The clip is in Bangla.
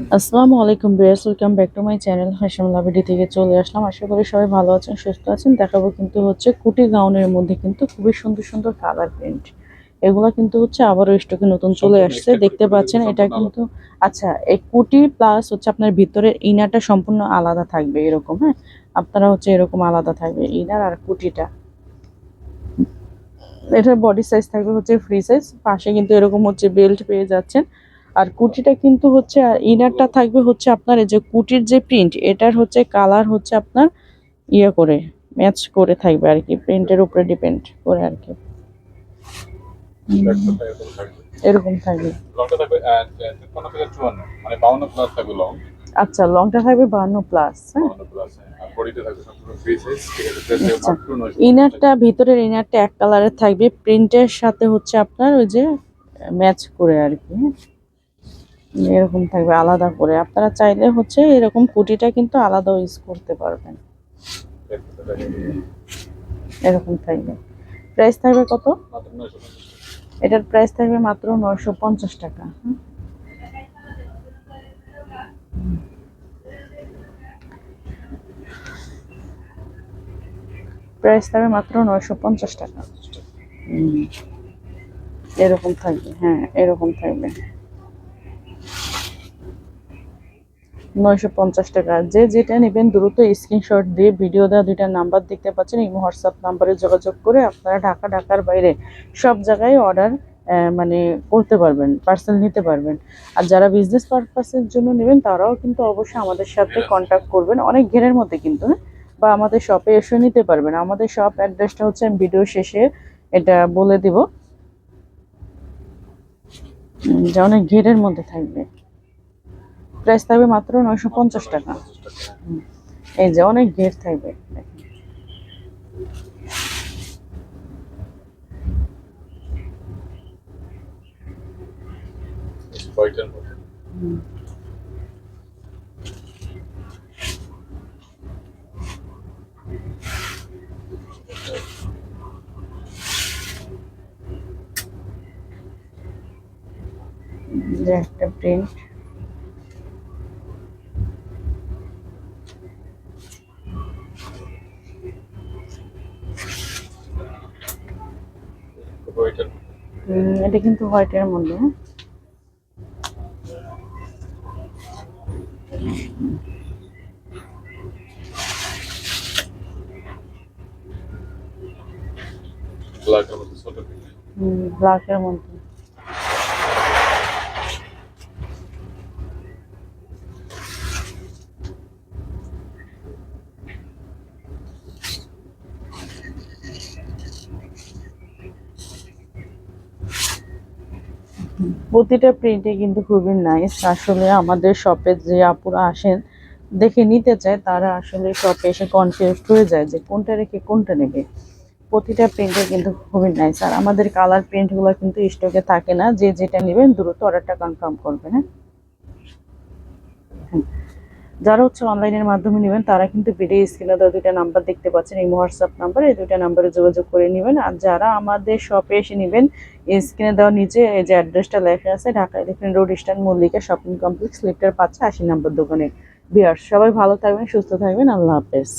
আসসালামু আলাইকুম viewers, welcome back to my channel. Hasim লাভিডি থেকে চলে আসলাম। আশা করি সবাই ভালো আছেন, সুস্থ আছেন। দেখাবো কিন্তু হচ্ছে কুটি গাউনের মধ্যে কিন্তু খুবই সুন্দর সুন্দর কালার প্রিন্ট। এগুলা কিন্তু হচ্ছে আবারও স্টকে নতুন চলে আসছে, দেখতে পাচ্ছেন। এটা কিন্তু আচ্ছা, এই কুটি প্লাস হচ্ছে আপনার ভিতরের ইনারটা সম্পূর্ণ আলাদা থাকবে এরকম। হ্যাঁ, আপনারা হচ্ছে এরকম আলাদা থাকবে ইনার আর কুটিটা। এটার বডি সাইজ থাকবে হচ্ছে ফ্রি সাইজ, পাশে কিন্তু এরকম হচ্ছে বেল্ট পেয়ে যাচ্ছেন। আর কুটিটা কিন্তু হচ্ছে, আর ইনারটা থাকবে হচ্ছে আপনার এই যে কুটির যে প্রিন্ট, এটার হচ্ছে কালার হচ্ছে আপনার ইয়ে করে ম্যাচ করে থাকবে আর কি, প্রিন্টের উপরে ডিপেন্ড করে আর কি। এরকম থাকবে। লংটা থাকবে 53 থেকে 54, মানে 52 প্লাস থাকবে লং। আচ্ছা, লংটা থাকবে 52 প্লাস। হ্যাঁ, 52 প্লাস। আর বডিতে থাকবে সম্পূর্ণ ফ্রি সাইজ। ঠিক আছে, মাত্র 900। ইনারটা, ভিতরের ইনারটা এক কালারের থাকবে, প্রিন্টের সাথে হচ্ছে আপনার ওই যে ম্যাচ করে আর কি। হ্যাঁ, এরকম থাকবে আলাদা করে। আপনারা চাইলে হচ্ছে এরকম কুটিটা কিন্তু আলাদাও ইউজ করতে পারবেন। এরকম থাকবে। প্রাইস থাকবে কত? এটার প্রাইস থাকবে মাত্র 950 টাকা। প্রাইস থাকবে মাত্র 950 টাকা। এরকম থাকবে। হ্যাঁ, এরকম থাকবে 950 টাকা। যে যেটা নেবেন দ্রুত স্ক্রিনশট দিয়ে ভিডিও দেওয়া দুইটা নাম্বার দেখতে পাচ্ছেন, এই হোয়াটসঅ্যাপ নাম্বারে যোগাযোগ করে আপনারা ঢাকার বাইরে সব জায়গায় অর্ডার মানে করতে পারবেন, পার্সেল নিতে পারবেন। আর যারা বিজনেস পারপাসের জন্য নেবেন তারাও কিন্তু অবশ্যই আমাদের সাথে কন্ট্যাক্ট করবেন, অনেক ঘেরের মধ্যে কিন্তু। হ্যাঁ, বা আমাদের শপে এসে নিতে পারবেন। আমাদের শপ অ্যাড্রেসটা হচ্ছে আমি ভিডিও শেষে এটা বলে দিব, যে অনেক ঘেরের মধ্যে থাকবে। প্রাইস থাকবে মাত্র 950 টাকা। এই যে অনেক ঘের থাকবে। যে একটা প্রিন্ট, এটা কিন্তু হোয়াইটের মধ্যে। ব্ল্যাকের মধ্যে। প্রতিটা প্রিন্টে কিন্তু খুবই নাইস। আসলে আমাদের শপে যে আপুরা আসেন দেখে নিতে চায়, তারা আসলে শপে এসে কনফিউজ হয়ে যায় যে কোনটা রেখে কোনটা নেবে। প্রতিটা প্রিন্টে কিন্তু খুবই নাইস। আর আমাদের কালার প্রিন্টগুলো কিন্তু স্টকে থাকে না, যে যেটা নেবেন দ্রুত অর্ডারটা কনফার্ম করবেন। হ্যাঁ, যারা হচ্ছে অনলাইনের মাধ্যমে নেবেন তারা কিন্তু ভিডিও স্ক্রিনে দেওয়া দুইটা নাম্বার দেখতে পাচ্ছেন, এই হোয়াটসঅ্যাপ নাম্বার, এই দুইটা নাম্বারে যোগাযোগ করে নেবেন। আর যারা আমাদের শপে এসে নেবেন, স্ক্রিনে দেওয়া নিচে এই যে অ্যাড্রেসটা লেখা আছে, Dhaka elephant road, eastern Mallika shopping complex, লিফটের 5 80 নম্বর দোকানে। ভিউয়ার্স, সবাই ভালো থাকবেন, সুস্থ থাকবেন। আল্লাহ হাফেজ।